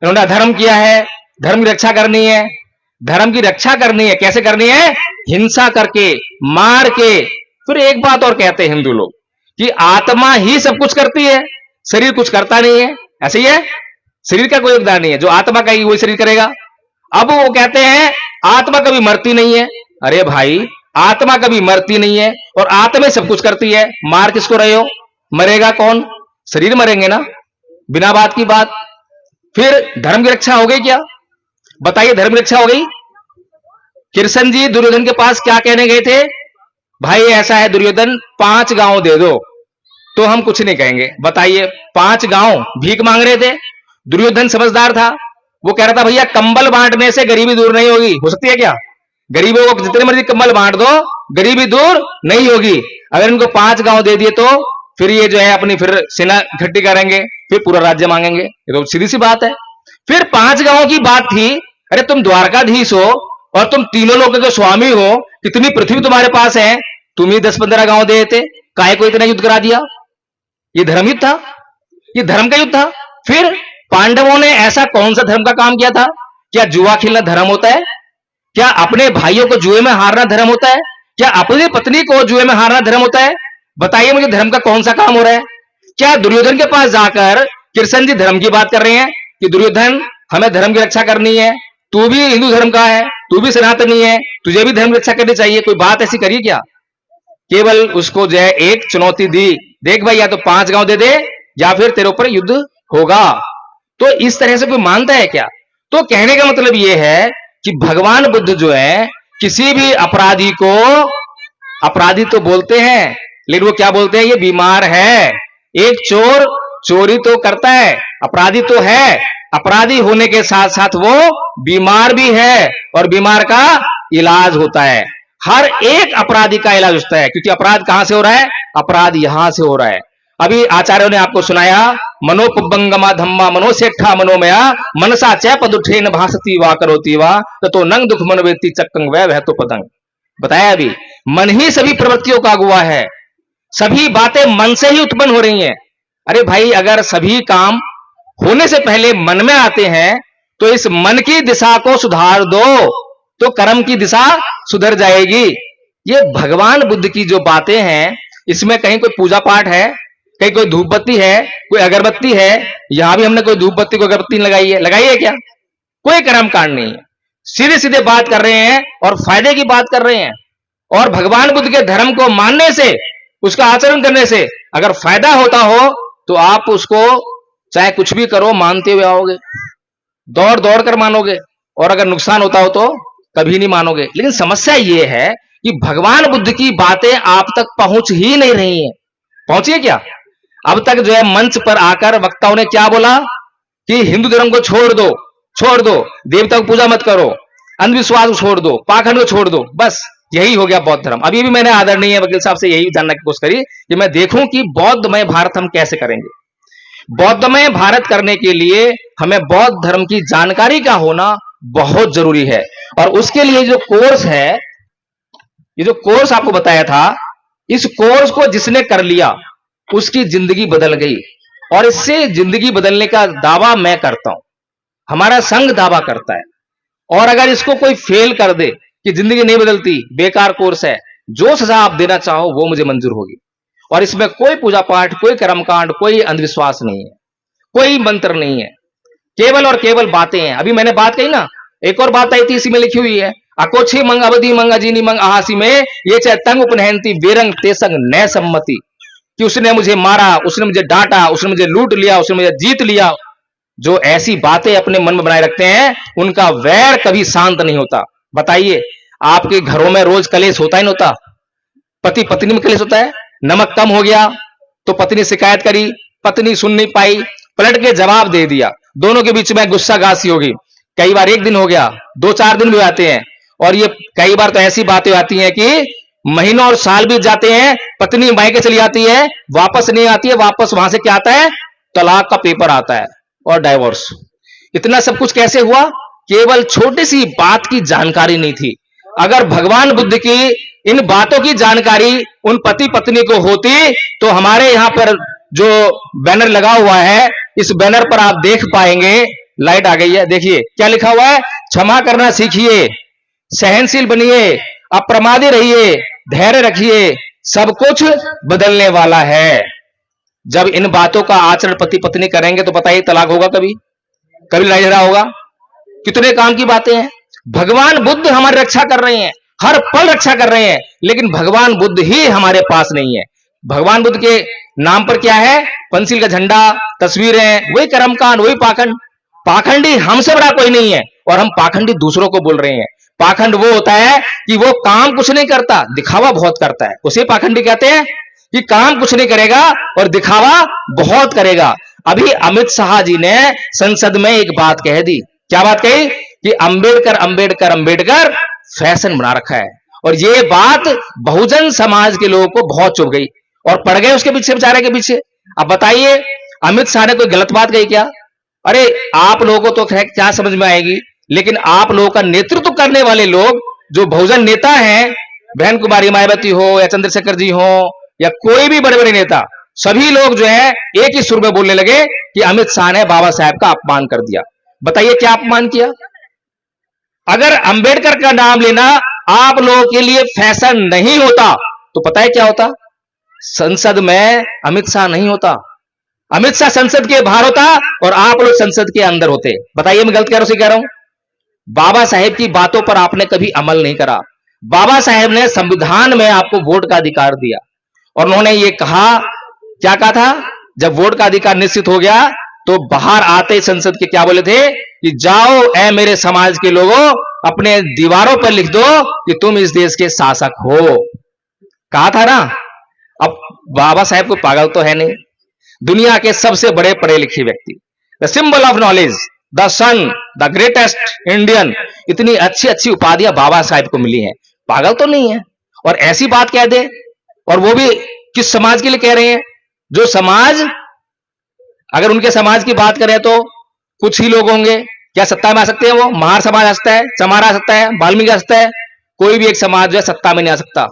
इन्होंने अधर्म किया है, धर्म की रक्षा करनी है। धर्म की रक्षा करनी है, कैसे करनी है? हिंसा करके, मार के। फिर एक बात और कहते हैं हिंदू लोग कि आत्मा ही सब कुछ करती है, शरीर कुछ करता नहीं है। ऐसे ही है, शरीर का कोई योगदान नहीं है, जो आत्मा का वही शरीर करेगा। अब वो कहते हैं आत्मा कभी मरती नहीं है। अरे भाई, आत्मा कभी मरती नहीं है और आत्मा सब कुछ करती है। मार किसको रहे हो? मरेगा कौन? शरीर मरेंगे ना, बिना बात की बात। फिर धर्म की रक्षा हो गई क्या? बताइए, धर्म की रक्षा हो गई? कृष्ण जी दुर्योधन के पास क्या कहने गए थे? भाई ऐसा है दुर्योधन, 5 गांव दे दो तो हम कुछ नहीं कहेंगे। बताइए, 5 गांव भीख मांग रहे थे। दुर्योधन समझदार था, वो कह रहा था भैया कंबल बांटने से गरीबी दूर नहीं होगी। हो सकती है क्या? गरीबों को जितने मर्जी कंबल बांट दो, गरीबी दूर नहीं होगी। अगर इनको 5 गांव दे दिए तो फिर ये जो है अपनी फिर सेना इकट्ठी करेंगे, फिर पूरा राज्य मांगेंगे। ये तो सीधी सी बात है। फिर 5 गांवों की बात थी। अरे तुम द्वारकाधीश हो और तुम तीनों लोगों के स्वामी हो, कितनी पृथ्वी तुम्हारे पास है, तुम ही 10-15 गांव दे देते, काहे को इतना युद्ध करा दिया? ये धर्म युद्ध था, ये धर्म का युद्ध था। फिर पांडवों ने ऐसा कौन सा धर्म का काम किया था? क्या जुआ खेलना धर्म होता है? क्या अपने भाइयों को जुए में हारना धर्म होता है? क्या अपनी पत्नी को जुए में हारना धर्म होता है? बताइए मुझे, धर्म का कौन सा काम हो रहा है? क्या दुर्योधन के पास जाकर कृष्ण जी धर्म की बात कर रहे हैं कि दुर्योधन हमें धर्म की रक्षा करनी है, तू भी हिंदू धर्म का है, तू भी सनातनी है, तुझे भी धर्म की रक्षा करनी चाहिए? कोई बात ऐसी करिए क्या? केवल उसको जो है एक चुनौती दी, देख भाई या तो 5 गांव दे दे या फिर तेरे ऊपर युद्ध होगा। तो इस तरह से कोई मानता है क्या? तो कहने का मतलब यह है कि भगवान बुद्ध जो है किसी भी अपराधी को, अपराधी तो बोलते हैं लेकिन वो क्या बोलते हैं? ये बीमार है। एक चोर चोरी तो करता है, अपराधी तो है, अपराधी होने के साथ साथ वो बीमार भी है और बीमार का इलाज होता है। हर एक अपराधी का इलाज होता है, क्योंकि अपराध कहां से हो रहा है? अपराध यहां से हो रहा है। अभी आचार्यों ने आपको सुनाया, मनोपबंगमा धम्मा मनोसेठा मनोमया मनसा च पदुठेन भासती वा करोती वा तो नंग दुख मनोवेती चक्कंग वह तो पतंग। बताया अभी, मन ही सभी प्रवृत्तियों का अगुवा है, सभी बातें मन से ही उत्पन्न हो रही हैं। अरे भाई, अगर सभी काम होने से पहले मन में आते हैं तो इस मन की दिशा को सुधार दो तो कर्म की दिशा सुधर जाएगी। ये भगवान बुद्ध की जो बातें हैं, इसमें कहीं कोई पूजा पाठ है, कहीं कोई धूप बत्ती है, कोई अगरबत्ती है? यहां भी हमने कोई धूप बत्ती को अगरबत्ती लगाई है? लगाई है क्या? कोई कर्म कांड नहीं है। सीधे सीधे बात कर रहे हैं और फायदे की बात कर रहे हैं। और भगवान बुद्ध के धर्म को मानने से, उसका आचरण करने से अगर फायदा होता हो तो आप उसको चाहे कुछ भी करो मानते हुए आओगे, दौड़ दौड़ कर मानोगे, और अगर नुकसान होता हो तो कभी नहीं मानोगे। लेकिन समस्या यह है कि भगवान बुद्ध की बातें आप तक पहुंच ही नहीं रही हैं। पहुंची है क्या? अब तक जो है मंच पर आकर वक्ताओं ने क्या बोला कि हिंदू धर्म को छोड़ दो, छोड़ दो, देवता को पूजा मत करो, अंधविश्वास को छोड़ दो, पाखंड को छोड़ दो, बस यही हो गया बौद्ध धर्म। अभी भी मैंने आदरणीय वकील साहब से यही जानने की कोशिश करी कि मैं देखूं कि बौद्धमय भारत हम कैसे करेंगे। बौद्धमय भारत करने के लिए हमें बौद्ध धर्म की जानकारी का होना बहुत जरूरी है। और उसके लिए जो कोर्स है, ये जो कोर्स आपको बताया था, इस कोर्स को जिसने कर लिया उसकी जिंदगी बदल गई। और इससे जिंदगी बदलने का दावा मैं करता हूं, हमारा संघ दावा करता है। और अगर इसको कोई फेल कर दे कि जिंदगी नहीं बदलती, बेकार कोर्स है, जो सजा आप देना चाहो वो मुझे मंजूर होगी। और इसमें कोई पूजा पाठ, कोई कर्मकांड, कोई अंधविश्वास नहीं है, कोई मंत्र नहीं है, केवल और केवल बातें हैं। अभी मैंने बात कही ना, एक और बात आई थी इसी में लिखी हुई है, अकोछी मंग अवधि मंग अजीनी मंग आहासी में ये चाहे तंग उपनहनती बेरंग तेसंग न सम्मति, कि उसने मुझे मारा, उसने मुझे डांटा, उसने मुझे लूट लिया, उसने मुझे जीत लिया। जो ऐसी बातें अपने मन में बनाए रखते हैं उनका वैर कभी शांत नहीं होता। बताइए, आपके घरों में रोज कलेश होता ही नहीं होता? पति पत्नी में कलेश होता है। नमक कम हो गया तो पत्नी शिकायत करी, पत्नी सुन नहीं पाई, पलट के जवाब दे दिया, दोनों के बीच में गुस्सा गासी होगी। कई बार एक दिन हो गया, 2-4 दिन भी आते हैं, और ये कई बार तो ऐसी बातें आती हैं कि महीनों और साल बीत जाते हैं, पत्नी मायके चली आती है, वापस नहीं आती है, वापस वहां से क्या आता है? तलाक का पेपर आता है और डाइवोर्स। इतना सब कुछ कैसे हुआ? केवल छोटी सी बात की जानकारी नहीं थी। अगर भगवान बुद्ध की इन बातों की जानकारी उन पति पत्नी को होती तो हमारे यहां पर जो बैनर लगा हुआ है, इस बैनर पर आप देख पाएंगे, लाइट आ गई है, देखिए क्या लिखा हुआ है? क्षमा करना सीखिए, सहनशील बनिए, अप्रमादी रहिए, धैर्य रखिए, सब कुछ बदलने वाला है। जब इन बातों का आचरण पति पत्नी करेंगे तो बताइए तलाक होगा कभी? कभी लड़ाई झगड़ा होगा? कितने काम की बातें हैं। भगवान बुद्ध हमारी रक्षा कर रहे हैं, हर पल रक्षा कर रहे हैं, लेकिन भगवान बुद्ध ही हमारे पास नहीं है। भगवान बुद्ध के नाम पर क्या है? पंचशील का झंडा, तस्वीरें, वही कर्मकांड, वही पाखंड। पाखंडी हमसे बड़ा कोई नहीं है, और हम पाखंडी दूसरों को बोल रहे हैं। पाखंड वो होता है कि वो काम कुछ नहीं करता, दिखावा बहुत करता है, उसे पाखंडी कहते हैं। कि काम कुछ नहीं करेगा और दिखावा बहुत करेगा। अभी अमित शाह जी ने संसद में एक बात कह दी। क्या बात कही? कि अंबेडकर अंबेडकर अंबेडकर फैशन बना रखा है। और ये बात बहुजन समाज के लोगों को बहुत चुभ गई और पड़ गए उसके पीछे, बेचारे के पीछे। अब बताइए, अमित शाह ने कोई गलत बात कही क्या? अरे आप लोगों को तो क्या समझ में आएगी, लेकिन आप लोगों का नेतृत्व करने वाले लोग जो बहुजन नेता हैं, बहन कुमारी मायावती हो या चंद्रशेखर जी हो या कोई भी बड़े बड़े नेता, सभी लोग जो है एक ही सुर में बोलने लगे कि अमित शाह ने बाबा साहब का अपमान कर दिया। बताइए क्या अपमान किया? अगर अंबेडकर का नाम लेना आप लोगों के लिए फैशन नहीं होता तो पता है क्या होता? संसद में अमित शाह नहीं होता। अमित शाह संसद के बाहर होता और आप लोग संसद के अंदर होते। बताइए मैं गलत कह रहा हूं, कह रहा हूं? बाबा साहेब की बातों पर आपने कभी अमल नहीं करा। बाबा साहेब ने संविधान में आपको वोट का अधिकार दिया और उन्होंने ये कहा, क्या कहा था? जब वोट का अधिकार निश्चित हो गया तो बाहर आते संसद के क्या बोले थे? कि जाओ ऐ मेरे समाज के लोगों, अपने दीवारों पर लिख दो कि तुम इस देश के शासक हो। कहा था ना? अब बाबा साहेब को पागल तो है नहीं, दुनिया के सबसे बड़े पढ़े लिखे व्यक्ति, the symbol of knowledge, the sun, the greatest Indian, इतनी अच्छी अच्छी उपाधियां बाबा साहेब को मिली हैं, पागल तो नहीं है। और ऐसी बात कह दे, और वो भी किस समाज के लिए कह रहे हैं? जो समाज, अगर उनके समाज की बात करें तो कुछ ही लोग होंगे। क्या सत्ता में आ सकते हैं? वो महार समाज आ सकता है, चमारा आ सकता है, वाल्मीकि आ सकता है, कोई भी एक समाज जो है सत्ता में नहीं आ सकता।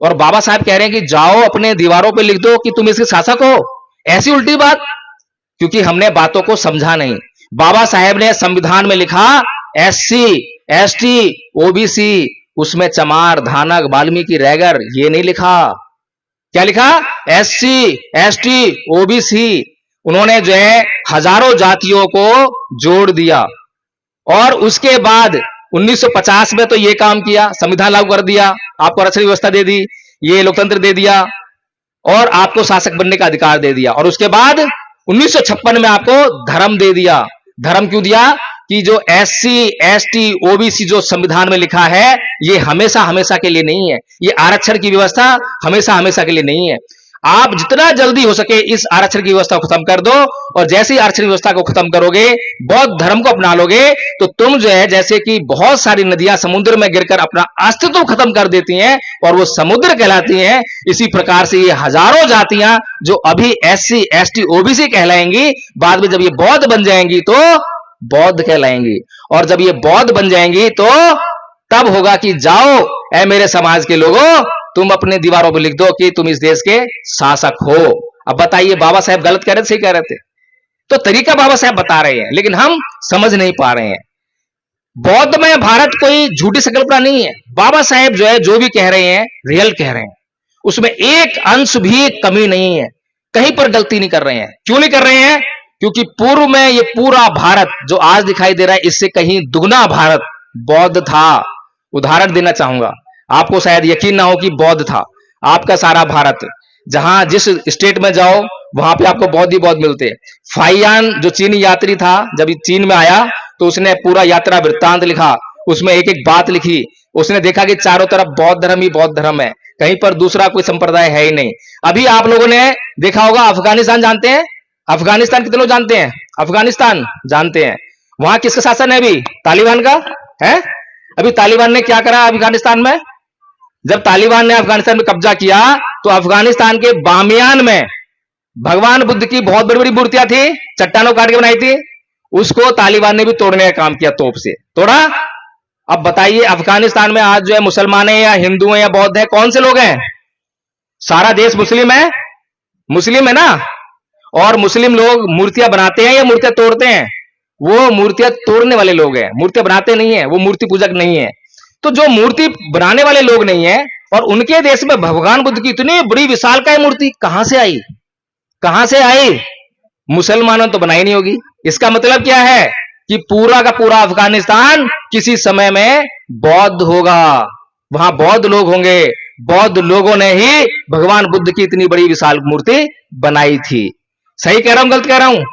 और बाबा साहब कह रहे हैं कि जाओ अपने दीवारों पे लिख दो कि तुम इसके शासक हो। ऐसी उल्टी बात, क्योंकि हमने बातों को समझा नहीं। बाबा साहेब ने संविधान में लिखा SC, ST, OBC, उसमें चमार, धानक, वाल्मीकि, रैगर, ये नहीं लिखा। क्या लिखा? SC, ST, OBC। उन्होंने जो है हजारों जातियों को जोड़ दिया और उसके बाद 1950 में तो ये काम किया, संविधान लागू कर दिया, आपको आरक्षण व्यवस्था दे दी, ये लोकतंत्र दे दिया और आपको शासक बनने का अधिकार दे दिया। और उसके बाद 1956 में आपको धर्म दे दिया। धर्म क्यों दिया? कि जो SC, ST, OBC जो संविधान में लिखा है, ये हमेशा हमेशा के लिए नहीं है। ये आरक्षण की व्यवस्था हमेशा हमेशा के लिए नहीं है। आप जितना जल्दी हो सके इस आरक्षण की व्यवस्था को खत्म कर दो, और जैसे ही आरक्षण व्यवस्था को खत्म करोगे, बौद्ध धर्म को अपना लोगे, तो तुम जो है जैसे कि बहुत सारी नदियां समुद्र में गिरकर अपना अस्तित्व खत्म कर देती हैं और वो समुद्र कहलाती हैं, इसी प्रकार से ये हजारों जातियां जो अभी SC, ST, OBC कहलाएंगी, बाद में जब ये बौद्ध बन जाएंगी तो बौद्ध कहलाएंगी। और जब ये बौद्ध बन जाएंगी तो तब होगा कि जाओ ऐ मेरे समाज के लोगों, तुम अपने दीवारों पर लिख दो कि तुम इस देश के शासक हो। अब बताइए बाबा साहब गलत कह रहे थे, सही कह रहे थे? तो तरीका बाबा साहब बता रहे हैं, लेकिन हम समझ नहीं पा रहे हैं। बौद्ध में भारत कोई झूठी संकल्पना नहीं है। बाबा साहब जो है जो भी कह रहे हैं रियल कह रहे हैं, उसमें एक अंश भी कमी नहीं है, कहीं पर गलती नहीं कर रहे हैं। क्यों नहीं कर रहे हैं? क्योंकि पूर्व में ये पूरा भारत जो आज दिखाई दे रहा है, इससे कहीं दुगना भारत बौद्ध था। उदाहरण देना चाहूंगा। आपको शायद यकीन ना हो कि बौद्ध था। आपका सारा भारत, जहां जिस स्टेट में जाओ वहां पे आपको बौद्ध ही बौद्ध मिलते। फाइयान जो चीनी यात्री था, जब चीन में आया तो उसने पूरा यात्रा वृत्तांत लिखा, उसमें एक एक बात लिखी। उसने देखा कि चारों तरफ बौद्ध धर्म ही बौद्ध धर्म है, कहीं पर दूसरा कोई संप्रदाय है ही नहीं। अभी आप लोगों ने देखा होगा, अफगानिस्तान जानते हैं? अफगानिस्तान कितने लोग जानते हैं? अफगानिस्तान जानते हैं। वहां किसका शासन है अभी? तालिबान का है। अभी तालिबान ने क्या करा अफगानिस्तान में? जब तालिबान ने अफगानिस्तान में कब्जा किया तो अफगानिस्तान के बामियान में भगवान बुद्ध की बहुत बड़ी बड़ी मूर्तियां थी, चट्टानों काट के बनाई थी, उसको तालिबान ने भी तोड़ने का काम किया, तोप से तोड़ा। अब बताइए, अफगानिस्तान में आज जो है मुसलमान है या हिंदू है या बौद्ध है, कौन से लोग हैं? सारा देश मुस्लिम है, मुस्लिम है ना। और मुस्लिम लोग मूर्तियां बनाते हैं या मूर्तियां तोड़ते हैं? वो मूर्तियां तोड़ने वाले लोग हैं, मूर्तियां बनाते नहीं है, वो मूर्ति पूजक नहीं है। तो जो मूर्ति बनाने वाले लोग नहीं है और उनके देश में भगवान बुद्ध की इतनी बड़ी विशालकाय मूर्ति कहां से आई? कहां से आई? मुसलमानों तो बनाई नहीं होगी। इसका मतलब क्या है कि पूरा का पूरा अफगानिस्तान किसी समय में बौद्ध होगा, वहां बौद्ध लोग होंगे। बौद्ध लोगों ने ही भगवान बुद्ध की इतनी बड़ी विशाल मूर्ति बनाई थी। सही कह रहा हूं, गलत कह रहा हूं?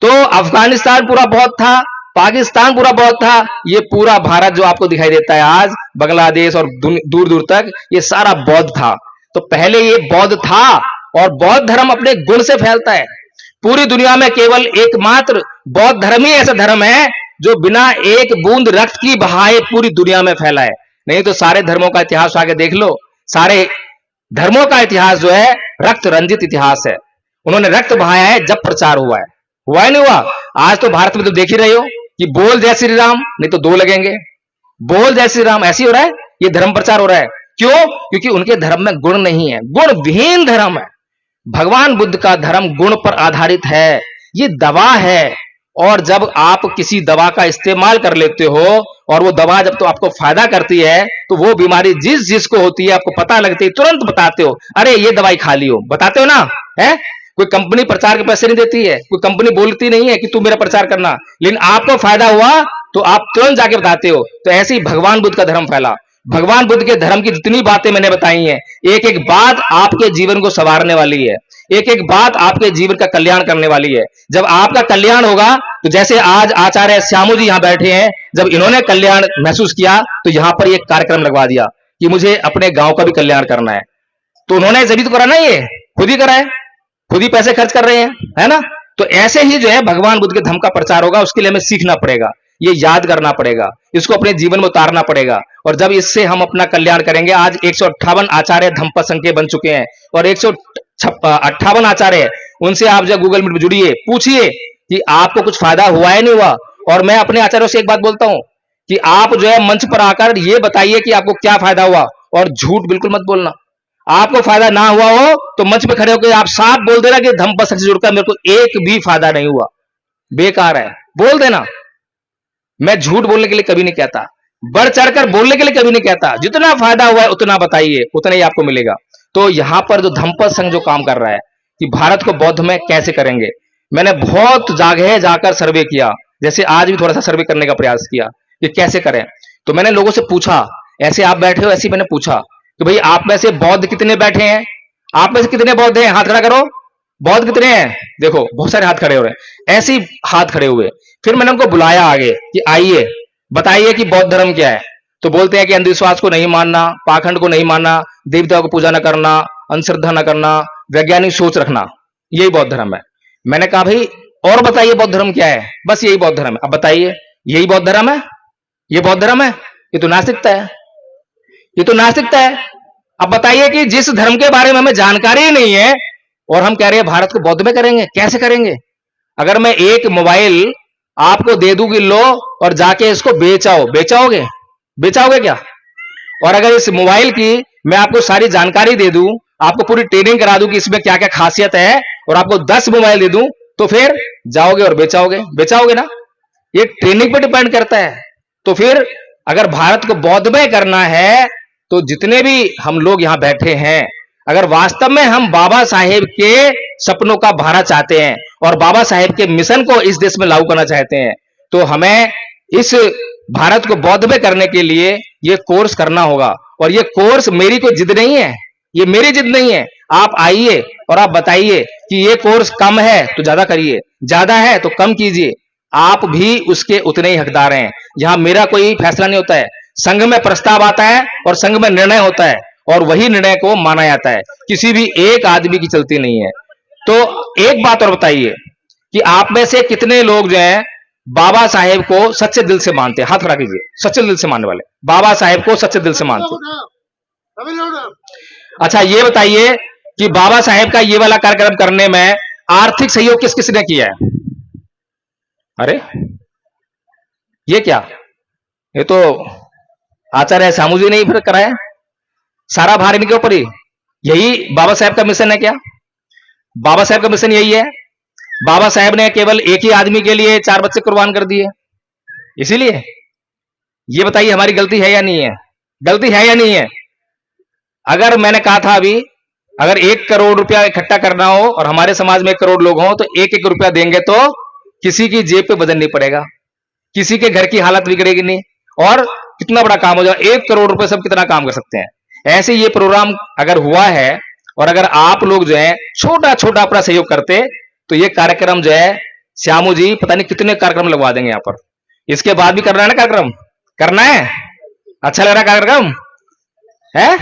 तो अफगानिस्तान पूरा बौद्ध था, पाकिस्तान पूरा बौद्ध था, ये पूरा भारत जो आपको दिखाई देता है आज, बांग्लादेश और दूर दूर तक, ये सारा बौद्ध था। तो पहले ये बौद्ध था और बौद्ध धर्म अपने गुण से फैलता है। पूरी दुनिया में केवल एकमात्र बौद्ध धर्म ही ऐसा धर्म है जो बिना एक बूंद रक्त की बहाए पूरी दुनिया में फैला है। नहीं तो सारे धर्मों का इतिहास आगे देख लो, सारे धर्मों का इतिहास जो है रक्त रंजित इतिहास है। उन्होंने रक्त बहाया है जब प्रचार हुआ है, हुआ ही नहीं हुआ। आज तो भारत में तो देख ही रहे हो कि बोल जय श्री राम, नहीं तो दो लगेंगे। बोल जय श्री राम ऐसी हो रहा है, ये धर्म प्रचार हो रहा है। क्यों? क्योंकि उनके धर्म में गुण नहीं है, गुण विहीन धर्म है। भगवान बुद्ध का धर्म गुण पर आधारित है, ये दवा है। और जब आप किसी दवा का इस्तेमाल कर लेते हो और वो दवा जब तो आपको फायदा करती है, तो वो बीमारी जिस जिसको होती है आपको पता लगती है, तुरंत बताते हो, अरे ये दवाई खा लियो, बताते हो ना, है? कोई कंपनी प्रचार के पैसे नहीं देती है, कोई कंपनी बोलती नहीं है कि तू मेरा प्रचार करना, लेकिन आपको फायदा हुआ तो आप तुरंत जाके बताते हो। तो ऐसे ही भगवान बुद्ध का धर्म फैला। भगवान बुद्ध के धर्म की जितनी बातें मैंने बताई हैं, एक एक बात आपके जीवन को संवारने वाली है, एक एक बात आपके जीवन का कल्याण करने वाली है। जब आपका कल्याण होगा, तो जैसे आज आचार्य श्यामू जी यहां बैठे हैं, जब इन्होंने कल्याण महसूस किया तो यहां पर एक कार्यक्रम लगवा दिया कि मुझे अपने गांव का भी कल्याण करना है। तो उन्होंने जब तो करा ना, ये खुद ही करा है, खुद ही पैसे खर्च कर रहे हैं, है ना। तो ऐसे ही जो है भगवान बुद्ध के धर्म का प्रचार होगा, उसके लिए हमें सीखना पड़ेगा, ये याद करना पड़ेगा, इसको अपने जीवन में उतारना पड़ेगा। और जब इससे हम अपना कल्याण करेंगे, आज 158 आचार्य धम्म संघ के बन चुके हैं और 158 आचार्य, उनसे आप जब गूगल मीट में जुड़िए, पूछिए कि आपको कुछ फायदा हुआ है नहीं हुआ। और मैं अपने आचार्यों से एक बात बोलता हूं कि आप जो है मंच पर आकर ये बताइए कि आपको क्या फायदा हुआ, और झूठ बिल्कुल मत बोलना। आपको फायदा ना हुआ हो तो मंच पे खड़े होकर आप साफ बोल देना कि धम्म संघ से जुड़कर मेरे को एक भी फायदा नहीं हुआ, बेकार है, बोल देना। मैं झूठ बोलने के लिए कभी नहीं कहता, बढ़ चढ़कर बोलने के लिए कभी नहीं कहता। जितना फायदा हुआ है उतना बताइए, उतना ही आपको मिलेगा। तो यहां पर जो धम्म संघ जो काम कर रहा है कि भारत को बौद्ध में कैसे करेंगे, मैंने बहुत जगह जाकर सर्वे किया, जैसे आज भी थोड़ा सा सर्वे करने का प्रयास किया कि कैसे करें। तो मैंने लोगों से पूछा, ऐसे आप बैठे हो, ऐसे मैंने पूछा कि भाई आप में से बौद्ध कितने बैठे हैं? आप में से कितने बौद्ध हैं? हाथ खड़ा करो, बौद्ध कितने हैं? देखो बहुत सारे हाथ खड़े हो रहे हैं, ऐसे ही हाथ खड़े हुए। फिर मैंने उनको बुलाया आगे कि आइए बताइए कि बौद्ध धर्म क्या है। तो बोलते हैं कि अंधविश्वास को नहीं मानना, पाखंड को नहीं मानना, देवता को पूजा न करना, अंधश्रद्धा न करना, वैज्ञानिक सोच रखना, यही बौद्ध धर्म है। मैंने कहा भाई और बताइए बौद्ध धर्म क्या है? बस यही बौद्ध धर्म है। अब बताइए, यही बौद्ध धर्म है? ये बौद्ध धर्म है? ये तो नास्तिकता है, ये तो नास्तिकता है। अब बताइए कि जिस धर्म के बारे में हमें जानकारी ही नहीं है और हम कह रहे हैं भारत को बौद्ध में करेंगे, कैसे करेंगे? अगर मैं एक मोबाइल आपको दे दूं कि लो और जाके इसको बेचाओ, बेचाओगे? बेचाओगे क्या? और अगर इस मोबाइल की मैं आपको सारी जानकारी दे दूं, आपको पूरी ट्रेनिंग करा दूं कि इसमें क्या क्या खासियत है, और आपको 10 मोबाइल दे दूं, तो फिर जाओगे और बेचाओगे? बेचाओगे ना? ये ट्रेनिंग पे डिपेंड करता है। तो फिर अगर भारत को बौद्ध में करना है, तो जितने भी हम लोग यहां बैठे हैं, अगर वास्तव में हम बाबा साहेब के सपनों का भारत चाहते हैं और बाबा साहेब के मिशन को इस देश में लागू करना चाहते हैं, तो हमें इस भारत को बौद्धमय करने के लिए ये कोर्स करना होगा। और ये कोर्स मेरी कोई जिद नहीं है, ये मेरी जिद नहीं है। आप आइए और आप बताइए कि ये कोर्स कम है तो ज्यादा करिए, ज्यादा है तो कम कीजिए। आप भी उसके उतने ही हकदार हैं। यहां मेरा कोई फैसला नहीं होता है, संघ में प्रस्ताव आता है और संघ में निर्णय होता है और वही निर्णय को माना जाता है, किसी भी एक आदमी की चलती नहीं है। तो एक बात और बताइए कि आप में से कितने लोग जो हैं बाबा साहेब को सच्चे दिल से मानते हैं? हाथ खड़ा कीजिए, सच्चे दिल से मानने वाले, बाबा साहेब को सच्चे दिल से मानते हैं। अच्छा ये बताइए कि बाबा साहेब का ये वाला कार्यक्रम करने में आर्थिक सहयोग किस किसने किया है? अरे ये क्या, ये तो आचार्य सामू जी ने ही फिर कराया, सारा भार इनके ऊपर ही। यही बाबा साहेब का मिशन है क्या? बाबा साहेब का मिशन यही है? बाबा साहेब ने केवल एक ही आदमी के लिए 4 बच्चे कुर्बान कर दिए, इसीलिए? ये बताइए हमारी गलती है या नहीं है? गलती है या नहीं है? अगर मैंने कहा था अभी, अगर 1 करोड़ रुपया इकट्ठा करना हो और हमारे समाज में 1 करोड़ लोग हों तो 1-1 रुपया देंगे तो किसी की जेब पे वजन नहीं पड़ेगा, किसी के घर की हालत बिगड़ेगी नहीं, और कितना बड़ा काम हो जाएगा। 1 करोड़ रुपए सब कितना काम कर सकते हैं। ऐसे ये प्रोग्राम अगर हुआ है और अगर आप लोग जो है छोटा छोटा अपना सहयोग करते तो ये कार्यक्रम जो है श्यामू जी पता नहीं कितने कार्यक्रम लगवा देंगे यहाँ पर। इसके बाद भी करना है ना कार्यक्रम, करना है? अच्छा लग रहा है कार्यक्रम है?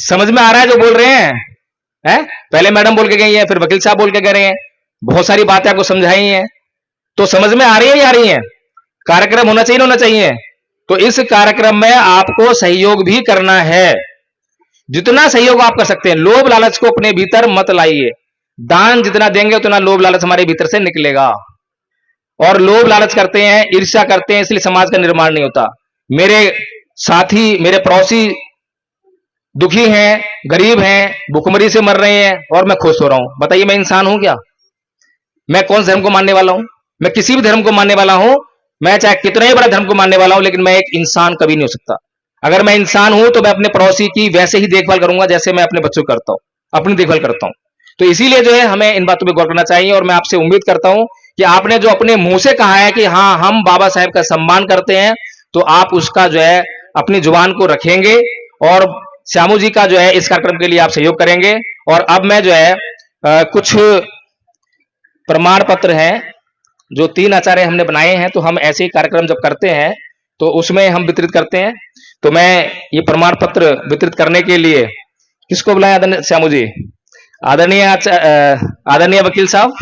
समझ में आ रहा है जो बोल रहे हैं? पहले मैडम बोल के गई है, फिर वकील साहब बोल के गए रहे हैं, बहुत सारी बातें आपको समझाई हैं, तो समझ में आ रही है या आ रही है? कार्यक्रम होना चाहिए, होना चाहिए। तो इस कार्यक्रम में आपको सहयोग भी करना है, जितना सहयोग आप कर सकते हैं। लोभ लालच को अपने भीतर मत लाइए, दान जितना देंगे उतना लोभ लालच हमारे भीतर से निकलेगा। और लोभ लालच करते हैं, ईर्ष्या करते हैं, इसलिए समाज का निर्माण नहीं होता। मेरे साथी, मेरे पड़ोसी दुखी हैं, गरीब हैं, भूखमरी से मर रहे हैं और मैं खुश हो रहा हूं। बताइए मैं इंसान हूं क्या? मैं कौन से धर्म को मानने वाला हूं? मैं किसी भी धर्म को मानने वाला हूं, मैं चाहे कितना ही बड़ा धर्म को मानने वाला हूं, लेकिन मैं एक इंसान कभी नहीं हो सकता। अगर मैं इंसान हूं तो मैं अपने पड़ोसी की वैसे ही देखभाल करूंगा जैसे मैं अपने बच्चों को करता हूं, अपनी देखभाल करता हूं। तो इसीलिए जो है हमें इन बातों पर गौर करना चाहिए। और मैं आपसे उम्मीद करता हूं कि आपने जो अपने मुंह से कहा है कि हाँ हम बाबा साहेब का सम्मान करते हैं, तो आप उसका जो है अपनी जुबान को रखेंगे और श्यामू जी का जो है इस कार्यक्रम के लिए आप सहयोग करेंगे। और अब मैं जो है कुछ प्रमाण पत्र हैं जो 3 आचार्य हमने बनाए हैं, तो हम ऐसे ही कार्यक्रम जब करते हैं तो उसमें हम वितरित करते हैं। तो मैं ये प्रमाण पत्र वितरित करने के लिए किसको बुलाया आदरणीय श्यामू जी? आदरणीय वकील साहब,